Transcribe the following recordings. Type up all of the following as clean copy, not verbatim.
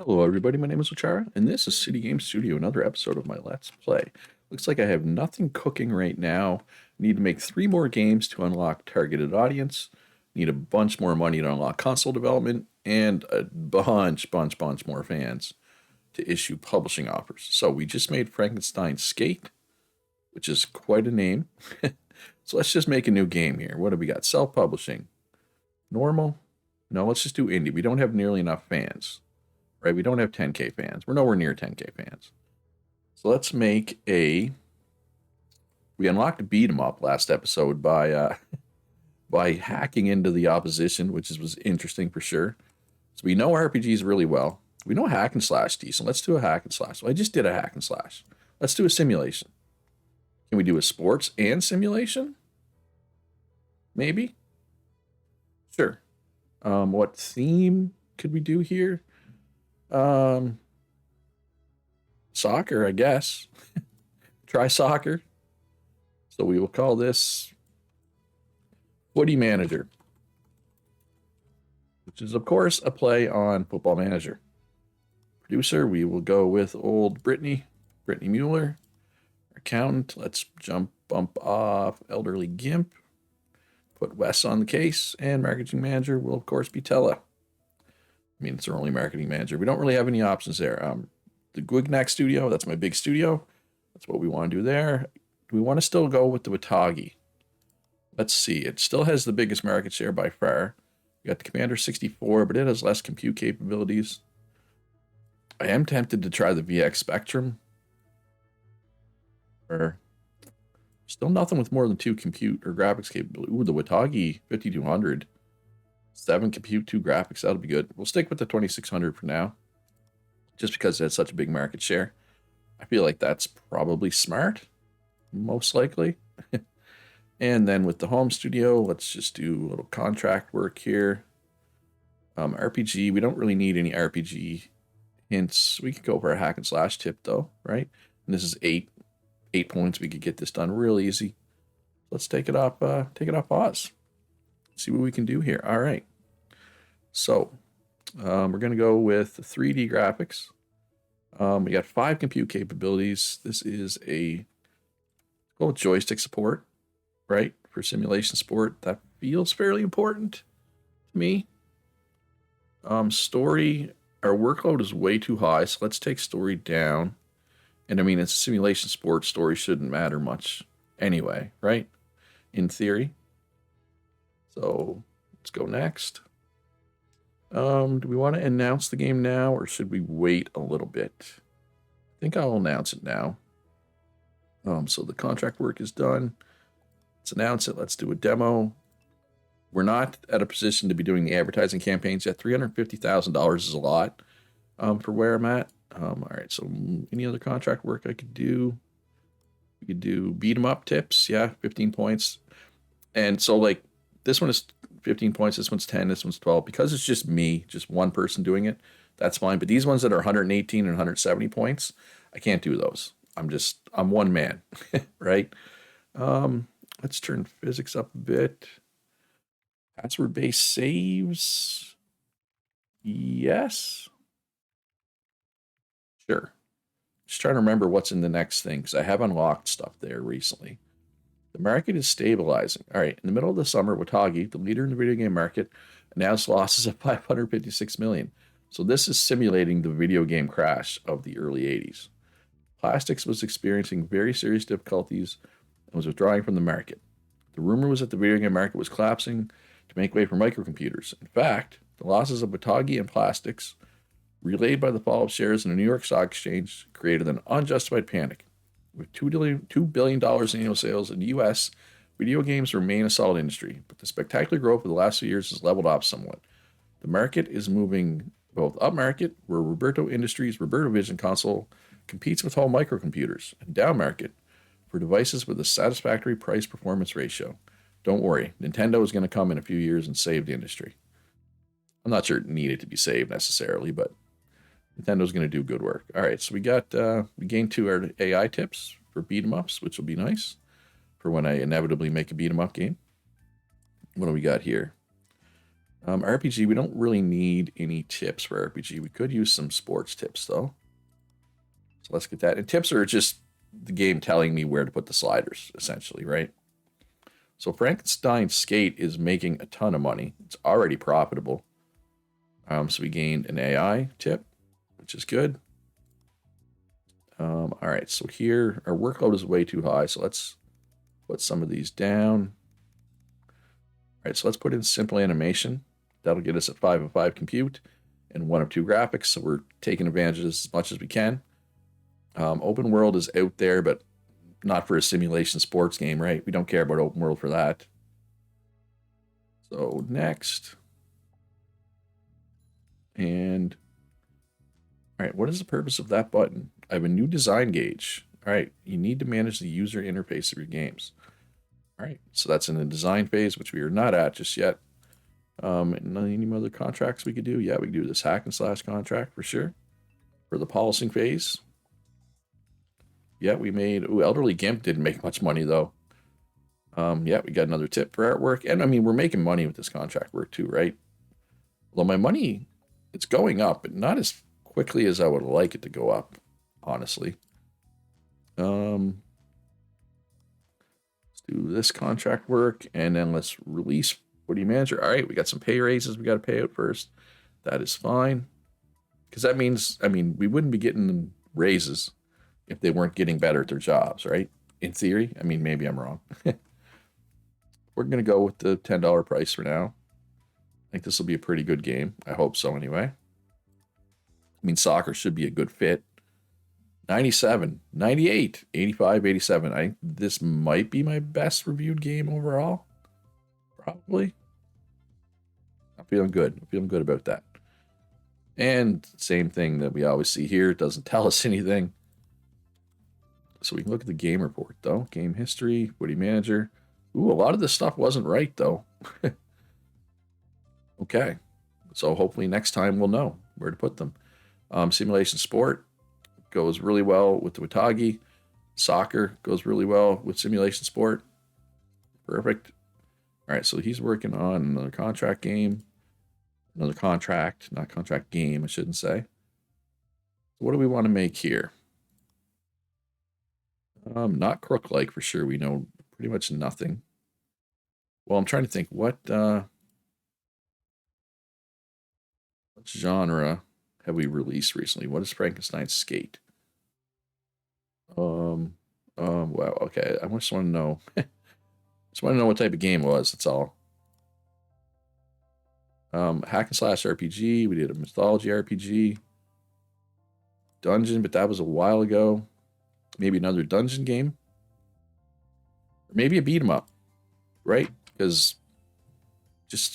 Hello everybody, my name is Ochara, and this is City Game Studio, another episode of my Let's Play. Looks like I have nothing cooking right now. Need to make 3 more games to unlock targeted audience. Need a bunch more money to unlock console development, and a bunch more fans to issue publishing offers. So we just made Frankenstein Skate, which is quite a name. So let's just make a new game here. What do we got? Self-publishing. Normal? No, let's just do indie. We don't have nearly enough fans. Right? We don't have 10K fans. We're nowhere near 10K fans. So let's make a. We unlocked beat 'em up last episode by by hacking into the opposition, which was interesting for sure. So we know RPGs really well. We know hack and slash decent. Let's do a hack and slash. So I just did a hack and slash. Let's do a simulation. Can we do a sports and simulation? Maybe. Sure. What theme could we do here? Um, Soccer, I guess. Try soccer. So we will call this Footy Manager, which is, of course, a play on Football Manager. Producer, we will go with old Brittany Mueller. Accountant, let's bump off Elderly Gimp. Put Wes on the case, and marketing manager will, of course, be Tella. I mean, it's our only marketing manager. We don't really have any options there. The Gwignac studio, that's my big studio. That's what we want to do there. Do we want to still go with the Watagi? Let's see. It still has the biggest market share by far. We got the Commander 64, but it has less compute capabilities. I am tempted to try the VX Spectrum. Or still nothing with more than 2 compute or graphics capability. Ooh, the Watagi 5200. 7 compute, 2 graphics. That'll be good. We'll stick with the 2600 for now, just because it has such a big market share. I feel like that's probably smart, most likely. And then with the home studio, let's just do a little contract work here. RPG, we don't really need any RPG hints. We could go for a hack and slash tip though, right? And this is 8 points. We could get this done real easy. Let's take it off pause. See what we can do here. All right. So we're gonna go with 3D graphics. We got 5 compute capabilities. This is a go with joystick support, right? For simulation sport. That feels fairly important to me. Story, our workload is way too high, so let's take story down. And I mean, it's a simulation sport. Story shouldn't matter much anyway, right? In theory. So let's go next. Do we want to announce the game now, or should we wait a little bit? I think I'll announce it now. So the contract work is done. Let's announce it. Let's do a demo. We're not at a position to be doing the advertising campaigns yet. $350,000 is a lot for where I'm at. All right, so any other contract work I could do? We could do beat 'em up tips. Yeah, 15 points. And so like this one is 15 points, this one's 10, this one's 12. Because it's just me, just one person doing it, that's fine. But these ones that are 118 and 170 points, I can't do those. I'm one man, right? Let's turn physics up a bit. Password based saves. Yes. Sure. Just trying to remember what's in the next thing because I have unlocked stuff there recently. The market is stabilizing. All right. In the middle of the summer, Watagi, the leader in the video game market, announced losses of 556 million. So this is simulating the video game crash of the early 80s. Plastics was experiencing very serious difficulties and was withdrawing from the market. The rumor was that the video game market was collapsing to make way for microcomputers. In fact, the losses of Watagi and Plastics, relayed by the fall of shares in the New York Stock Exchange, created an unjustified panic. With $2 billion in annual sales in the US, video games remain a solid industry, but the spectacular growth of the last few years has leveled off somewhat. The market is moving both upmarket, where Roberto Industries' Roberto Vision console competes with home microcomputers, and downmarket, for devices with a satisfactory price performance ratio. Don't worry, Nintendo is going to come in a few years and save the industry. I'm not sure it needed to be saved necessarily, but Nintendo's going to do good work. All right, so we gained 2 AI tips for beat 'em ups, which will be nice for when I inevitably make a beat 'em up game. What do we got here? RPG, we don't really need any tips for RPG. We could use some sports tips, though. So let's get that. And tips are just the game telling me where to put the sliders, essentially, right? So Frankenstein Skate is making a ton of money. It's already profitable. So we gained an AI tip, which is good. All right, so here our workload is way too high. So let's put some of these down. All right, so let's put in simple animation. That'll get us at 5 of 5 compute and 1 of 2 graphics. So we're taking advantage of this as much as we can. Open world is out there, but not for a simulation sports game, right? We don't care about open world for that. So next. And all right, what is the purpose of that button? I have a new design gauge. All right, you need to manage the user interface of your games. All right, so that's in the design phase, which we are not at just yet. Any other contracts we could do? Yeah, we could do this hack and slash contract for sure. For the policing phase. Yeah, we made, Elderly Gimp didn't make much money though. Yeah, we got another tip for artwork. And I mean, we're making money with this contract work too, right? Although my money, it's going up, but not as quickly as I would like it to go up, honestly. Let's do this contract work, and then let's release Footy Manager. All right, we got some pay raises we got to pay out first. That is fine. Because that means, I mean, we wouldn't be getting raises if they weren't getting better at their jobs, right? In theory. I mean, maybe I'm wrong. We're going to go with the $10 price for now. I think this will be a pretty good game. I hope so anyway. I mean, soccer should be a good fit. 97, 98, 85, 87. I think this might be my best reviewed game overall. Probably. I'm feeling good. I'm feeling good about that. And same thing that we always see here. It doesn't tell us anything. So we can look at the game report, though. Game history, Footy Manager. Ooh, a lot of this stuff wasn't right, though. Okay. So hopefully next time we'll know where to put them. Simulation sport goes really well with the Watagi. Soccer goes really well with simulation sport. Perfect. All right, so he's working on another contract game. Another contract, not contract game, I shouldn't say. What do we want to make here? Not Crook-like for sure. We know pretty much nothing. Well, I'm trying to think what genre have we released recently? What is Frankenstein Skate? Wow, okay. I just want to know. Just want to know what type of game it was, that's all. Hack and slash RPG. We did a mythology RPG. Dungeon, but that was a while ago. Maybe another dungeon game. Or maybe a beat 'em up, right? Because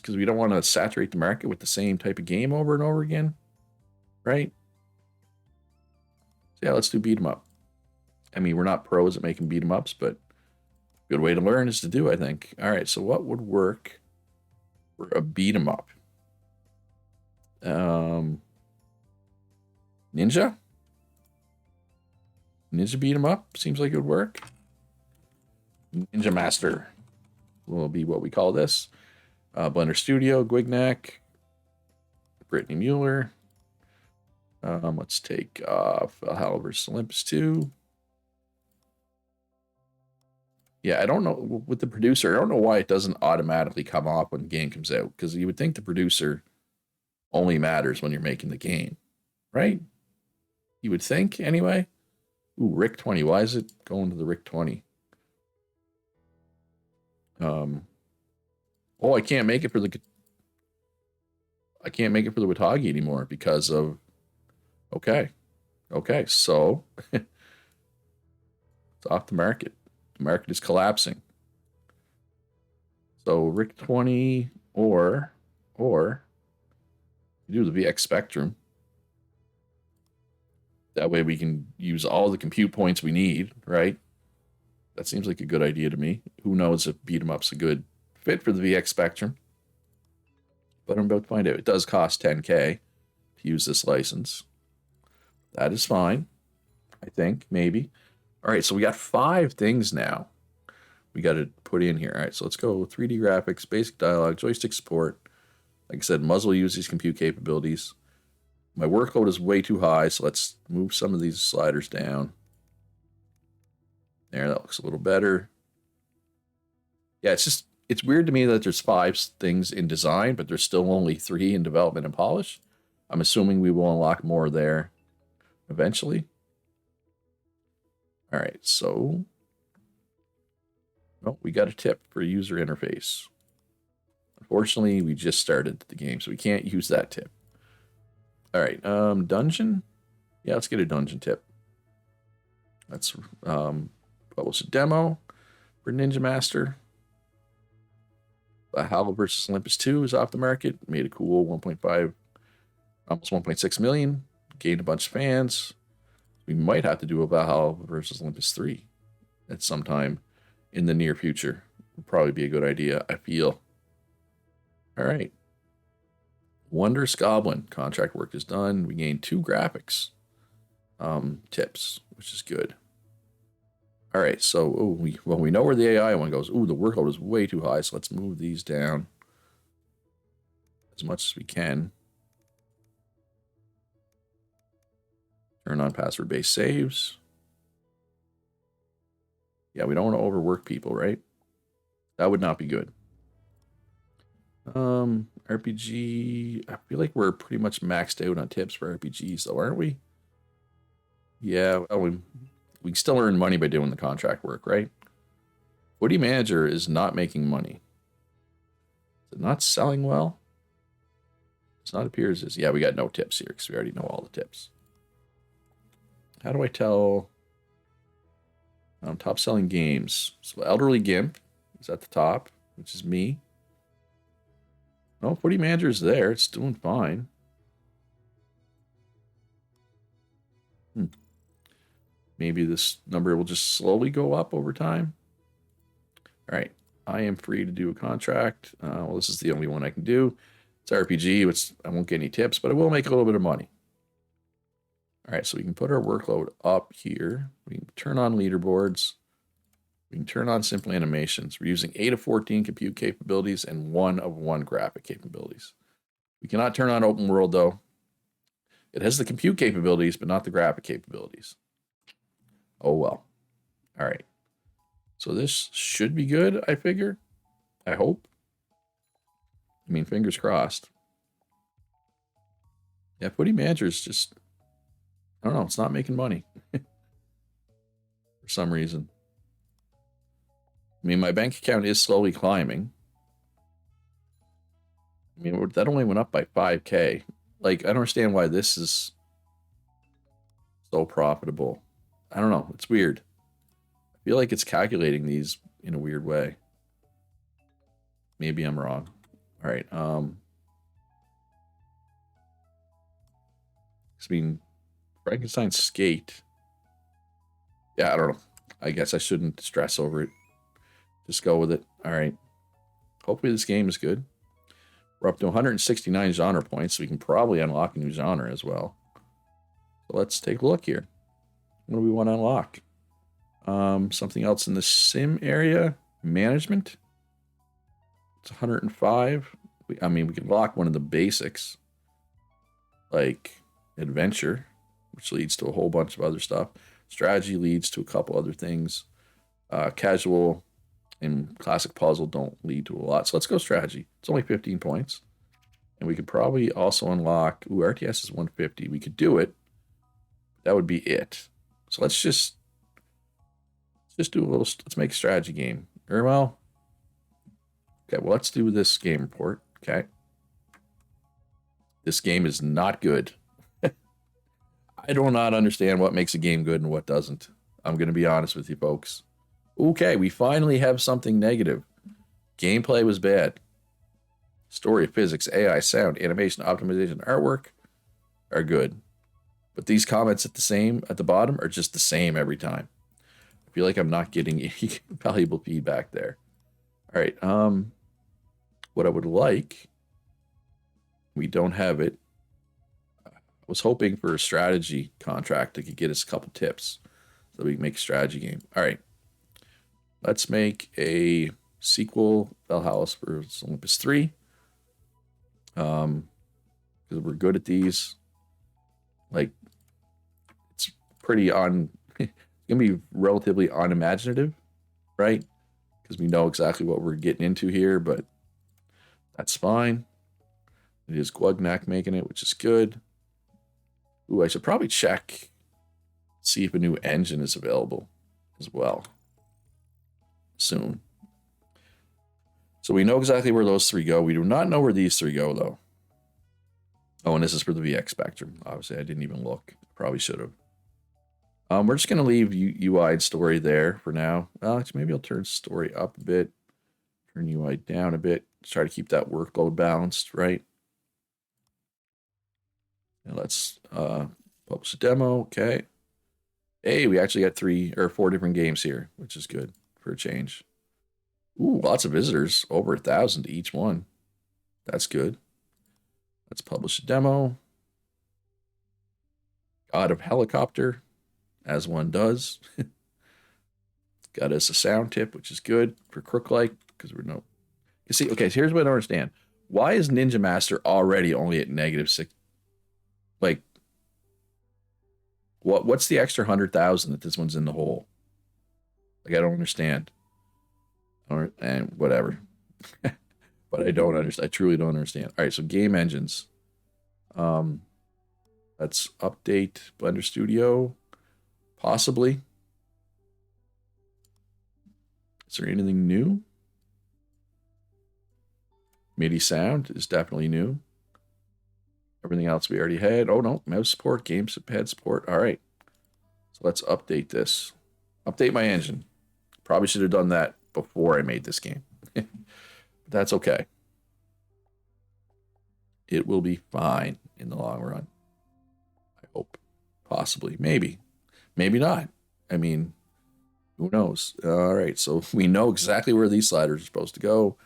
we don't want to saturate the market with the same type of game over and over again, right? So yeah, let's do beat 'em up. I mean, we're not pros at making beat 'em ups, but a good way to learn is to do, I think. All right, so what would work for a beat 'em up? Ninja? Ninja beat 'em up? Seems like it would work. Ninja Master will be what we call this. Blender Studio, Guignac, Brittany Mueller. Let's take Valhalla vs. Olympus 2. Yeah, I don't know with the producer. I don't know why it doesn't automatically come off when the game comes out, because you would think the producer only matters when you're making the game, right? You would think anyway. Ooh, Rick 20. Why is it going to the Rick 20? Oh, I can't make it for the Watagi anymore because of. Okay, so it's off the market. The market is collapsing. So Rick 20 or do the VX Spectrum. That way we can use all the compute points we need, right? That seems like a good idea to me. Who knows if beat 'em up's a good fit for the VX Spectrum? But I'm about to find out. It does cost 10K to use this license. That is fine, I think, maybe. All right, so we got 5 things now we got to put in here. All right, so let's go 3D graphics, basic dialogue, joystick support, Like I said, muzzle use these compute capabilities. My workload is way too high, so let's move some of these sliders down. There, that looks a little better. Yeah, it's weird to me that there's 5 things in design, but there's still only 3 in development and polish. I'm assuming we will unlock more there eventually. All right, so we got a tip for user interface. Unfortunately, we just started the game, so we can't use that tip. All right, dungeon. Yeah, let's get a dungeon tip. Let's publish a demo for Ninja Master. Valhalla versus Olympus 2 is off the market. Made a cool 1.5, almost 1.6 million. Gained a bunch of fans. We might have to do a Valhalla versus Olympus 3 at some time in the near future. Would probably be a good idea, I feel. All right. Wondrous Goblin contract work is done. We gained 2 graphics tips, which is good. All right, so we know where the AI one goes. Ooh, the workload is way too high, so let's move these down as much as we can. Turn on password-based saves. Yeah, we don't want to overwork people, right? That would not be good. RPG, I feel like we're pretty much maxed out on tips for RPGs, though, aren't we? Yeah, we can still earn money by doing the contract work, right? Footy Manager is not making money. Is it not selling well? It's not appears as, yeah, we got no tips here because we already know all the tips. How do I tell top selling games? So Elderly Gimp is at the top, which is me. No, Footy Manager is there. It's doing fine. Maybe this number will just slowly go up over time. All right. I am free to do a contract. Well, this is the only one I can do. It's RPG, which I won't get any tips, but I will make a little bit of money. All right, so we can put our workload up here. We can turn on leaderboards. We can turn on simple animations. We're using 8 of 14 compute capabilities and 1 of 1 graphic capabilities. We cannot turn on open world, though. It has the compute capabilities, but not the graphic capabilities. Oh, well. All right. So this should be good, I figure. I hope. I mean, fingers crossed. Yeah, Footy Manager is just, I don't know, it's not making money for some reason. I mean, my bank account is slowly climbing. I mean, that only went up by 5K. Like, I don't understand why this is so profitable. I don't know. It's weird. I feel like it's calculating these in a weird way. Maybe I'm wrong. All right. I mean, Frankenstein Skate. Yeah, I don't know. I guess I shouldn't stress over it. Just go with it. All right. Hopefully this game is good. We're up to 169 genre points, so we can probably unlock a new genre as well. So let's take a look here. What do we want to unlock? Something else in the sim area. Management. It's 105. I mean, we can lock one of the basics, like adventure, which leads to a whole bunch of other stuff. Strategy leads to a couple other things. Casual and classic puzzle don't lead to a lot. So let's go strategy. It's only 15 points. And we could probably also unlock, RTS is 150. We could do it. That would be it. So let's just do a little, let's make a strategy game. Very well. Okay, well, let's do this game report. Okay. This game is not good. I do not understand what makes a game good and what doesn't. I'm going to be honest with you, folks. Okay, we finally have something negative. Gameplay was bad. Story, physics, AI, sound, animation, optimization, artwork are good. But these comments at the bottom are just the same every time. I feel like I'm not getting any valuable feedback there. All right. What I would like, we don't have it. I was hoping for a strategy contract that could get us a couple tips so we can make a strategy game. All right. Let's make a sequel, Valhalla versus Olympus 3. because we're good at these. Like, it's pretty it's gonna be relatively unimaginative, right? Because we know exactly what we're getting into here, but that's fine. It is Gwugnak making it, which is good. Ooh, I should probably check, see if a new engine is available as well soon. So we know exactly where those three go. We do not know where these three go, though. Oh, and this is for the VX Spectrum. Obviously, I didn't even look. Probably should have. We're just going to leave UI and story there for now. Alex, maybe I'll turn story up a bit, turn UI down a bit, try to keep that workload balanced, right? And let's publish a demo. Okay. Hey, we actually got 3 or 4 different games here, which is good for a change. Ooh, lots of visitors, over 1,000 each one. That's good. Let's publish a demo. God of Helicopter, as one does. Got us a sound tip, which is good for Crook-like, because we're no. You see, okay, so here's what I don't understand. Why is Ninja Master already only at -6? Like, what's the extra 100,000 that this one's in the hole? Like, I don't understand. And whatever. But I don't understand. I truly don't understand. All right, so game engines. Let's update Blender Studio. Possibly. Is there anything new? MIDI sound is definitely new. Everything else we already had. Oh, no. Mouse support, gamepad support. All right. So let's update this. Update my engine. Probably should have done that before I made this game. But that's okay. It will be fine in the long run. I hope. Possibly. Maybe. Maybe not. I mean, who knows? All right. So we know exactly where these sliders are supposed to go.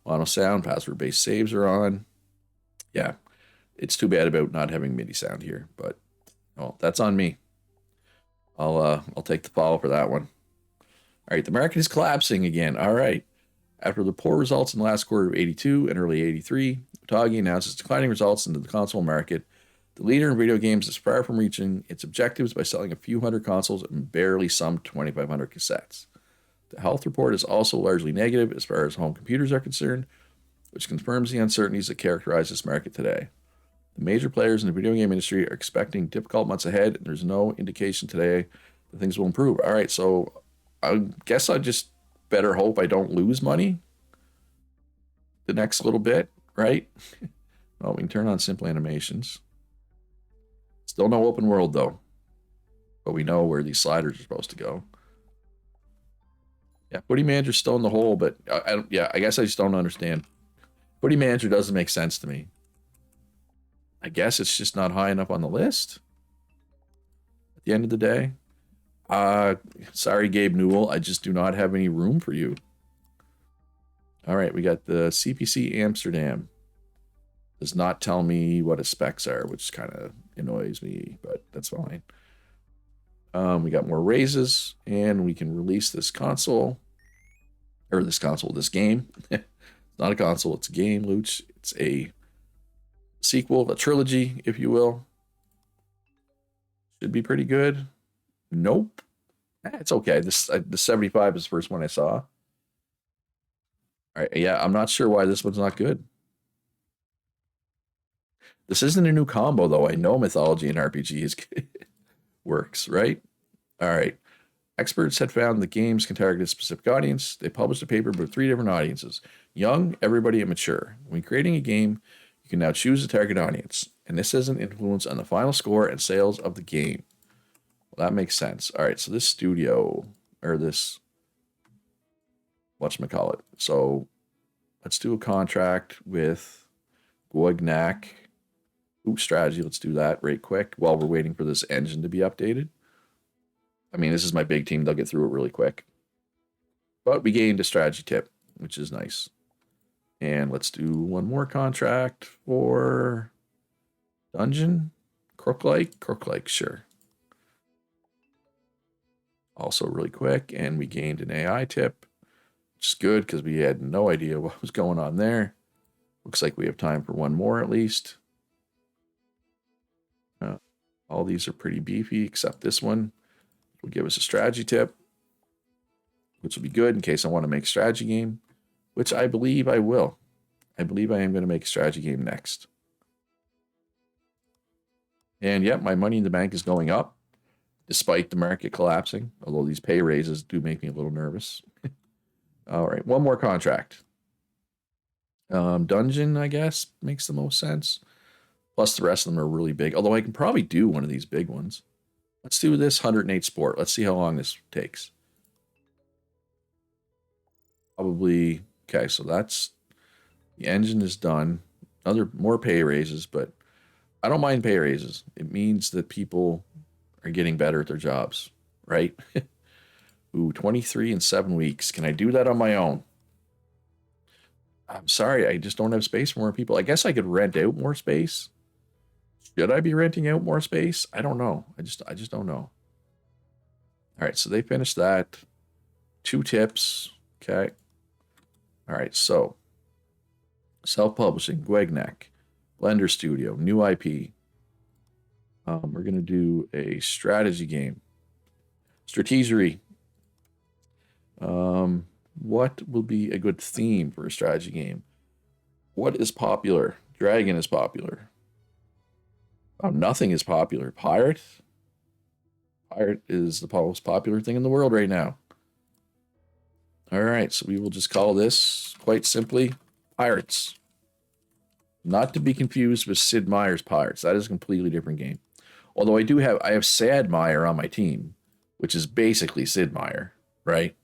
Mono sound, password-based saves are on. Yeah. It's too bad about not having MIDI sound here, but well, that's on me. I'll take the fall for that one. All right, the market is collapsing again. All right. After the poor results in the last quarter of 82 and early 83, Otogi announces declining results into the console market. The leader in video games is far from reaching its objectives by selling a few hundred consoles and barely some 2,500 cassettes. The health report is also largely negative as far as home computers are concerned, which confirms the uncertainties that characterize this market today. The major players in the video game industry are expecting difficult months ahead, and there's no indication today that things will improve. All right, so I guess I just better hope I don't lose money the next little bit, right? Well, we can turn on simple animations. Still no open world, though. But we know where these sliders are supposed to go. Yeah, Footy Manager's still in the hole, but I guess I just don't understand. Footy Manager doesn't make sense to me. I guess it's just not high enough on the list at the end of the day. Sorry, Gabe Newell. I just do not have any room for you. All right, we got the CPC Amsterdam. Does not tell me what its specs are, which kind of annoys me, but that's fine. We got more raises, and we can release this console. Or this game. It's not a console, it's a game, Luch. It's a sequel, a trilogy, if you will. Should be pretty good. Nope. It's okay. The 75 is the first one I saw. All right, yeah, I'm not sure why this one's not good. This isn't a new combo, though. I know mythology and RPG works, right? All right. Experts had found the games can target a specific audience. They published a paper with 3 different audiences: young, everybody, and mature. When creating a game, you can now choose a target audience, and this has an influence on the final score and sales of the game. Well, that makes sense. All right, so this studio, or this, whatchamacallit. So let's do a contract with Gwugnak. Strategy, let's do that right quick while we're waiting for this engine to be updated. I mean, this is my big team. They'll get through it really quick. But we gained a strategy tip, which is nice. And let's do one more contract for Dungeon. Crook-like, sure. Also really quick. And we gained an AI tip, which is good because we had no idea what was going on there. Looks like we have time for one more at least. All these are pretty beefy, except this one will give us a strategy tip, which will be good in case I want to make a strategy game, which I believe I will. I believe I am going to make a strategy game next. And yep, my money in the bank is going up despite the market collapsing, although these pay raises do make me a little nervous. All right, one more contract. Dungeon, I guess, makes the most sense. Plus, the rest of them are really big, although I can probably do one of these big ones. Let's do this 108 Sport. Let's see how long this takes. Probably, okay, so that's, the engine is done. More pay raises, but I don't mind pay raises. It means that people are getting better at their jobs, right? Ooh, 23 in 7 weeks. Can I do that on my own? I'm sorry, I just don't have space for more people. I guess I could rent out more space. Should I be renting out more space? I don't know. I just don't know. All right, so they finished that. 2 tips. Okay. All right, so self-publishing, Gwegnak, Blender Studio, new IP. We're gonna do a strategy game. Strategery. What will be a good theme for a strategy game? What is popular? Dragon is popular. Oh, nothing is popular. Pirate? Pirate is the most popular thing in the world right now. All right, so we will just call this, quite simply, Pirates. Not to be confused with Sid Meier's Pirates. That is a completely different game. Although I have Sad Meier on my team, which is basically Sid Meier, right?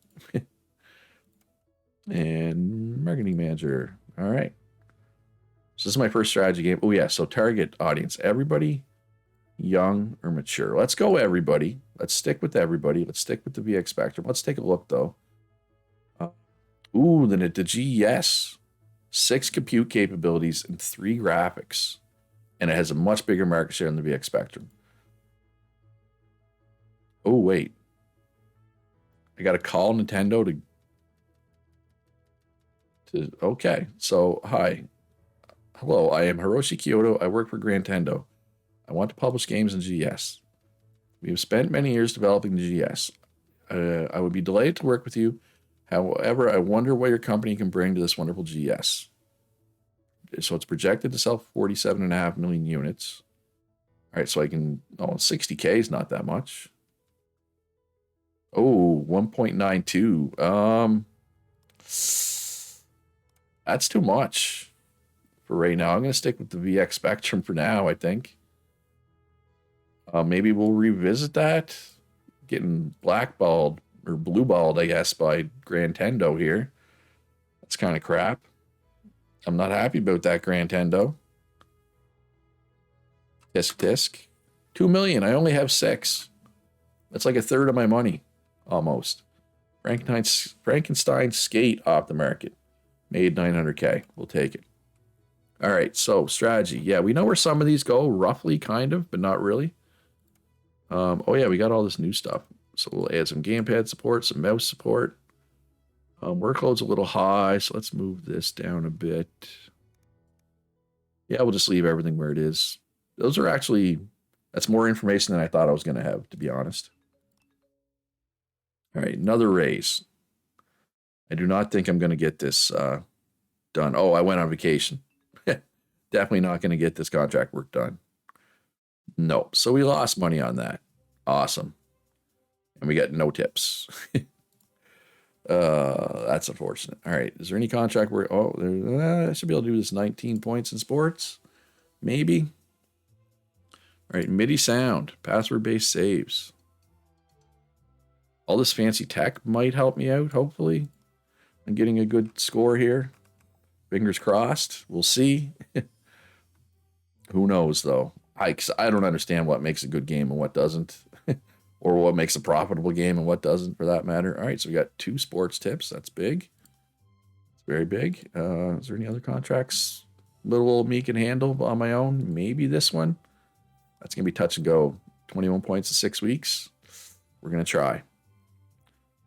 And marketing manager. All right. So this is my first strategy game. Oh yeah, so target audience, everybody young or mature. Let's go everybody. Let's stick with everybody. Let's stick with the VX Spectrum. Let's take a look though. Ooh, then the GES. 6 compute capabilities and 3 graphics. And it has a much bigger market share than the VX Spectrum. Oh, wait. I got to call Nintendo to okay. So, hi. Hello, I am Hiroshi Kyoto. I work for Grantendo. I want to publish games in GS. We have spent many years developing the GS. I would be delighted to work with you. However, I wonder what your company can bring to this wonderful GS. So it's projected to sell 47.5 million units. All right, so I can, 60K is not that much. Oh, 1.92. That's too much for right now. I'm going to stick with the VX Spectrum for now, I think. Maybe we'll revisit that. Getting blackballed, or blueballed, I guess, by Grantendo here. That's kind of crap. I'm not happy about that, Grantendo. Tisk. 2 million. I only have 6. That's like a third of my money, almost. Frankenstein Skate off the market. Made 900K. We'll take it. All right, so strategy. Yeah, we know where some of these go, roughly, kind of, but not really. Oh yeah, we got all this new stuff. So we'll add some gamepad support, some mouse support. Workload's a little high, so let's move this down a bit. Yeah, we'll just leave everything where it is. Those are actually, that's more information than I thought I was going to have, to be honest. All right, another raise. I do not think I'm going to get this done. Oh, I went on vacation. Definitely not going to get this contract work done. No, so we lost money on that. Awesome. And we got no tips. That's unfortunate. All right, is there any contract where, I should be able to do this 19 points in sports? Maybe. All right, MIDI sound, password-based saves. All this fancy tech might help me out, hopefully. I'm getting a good score here. Fingers crossed. We'll see. Who knows, though? I don't understand what makes a good game and what doesn't. Or what makes a profitable game and what doesn't, for that matter. All right, so we got 2 sports tips. That's big. It's very big. Is there any other contracts little old me can handle on my own? Maybe this one. That's going to be touch and go. 21 points in 6 weeks. We're going to try.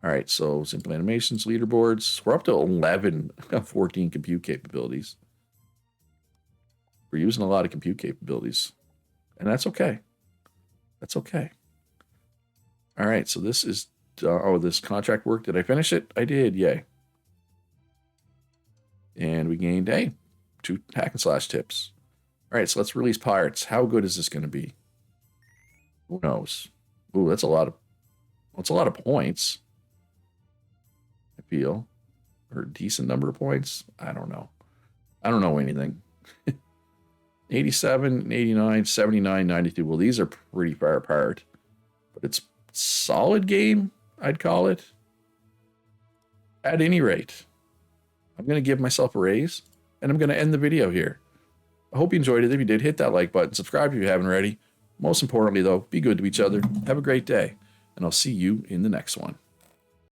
All right, so simple animations, leaderboards. We're up to 11 of 14 compute capabilities. We're using a lot of compute capabilities. And that's okay. That's okay. All right, so this is... oh, this contract work. Did I finish it? I did. Yay. And we gained, hey, 2 hack and slash tips. All right, so let's release pirates. How good is this going to be? Who knows? Ooh, that's a lot of points. I feel. Or a decent number of points. I don't know. I don't know anything. 87, 89, 79, 92. Well, these are pretty far apart. But it's solid game, I'd call it. At any rate, I'm going to give myself a raise, and I'm going to end the video here. I hope you enjoyed it. If you did, hit that like button. Subscribe if you haven't already. Most importantly, though, be good to each other. Have a great day, and I'll see you in the next one.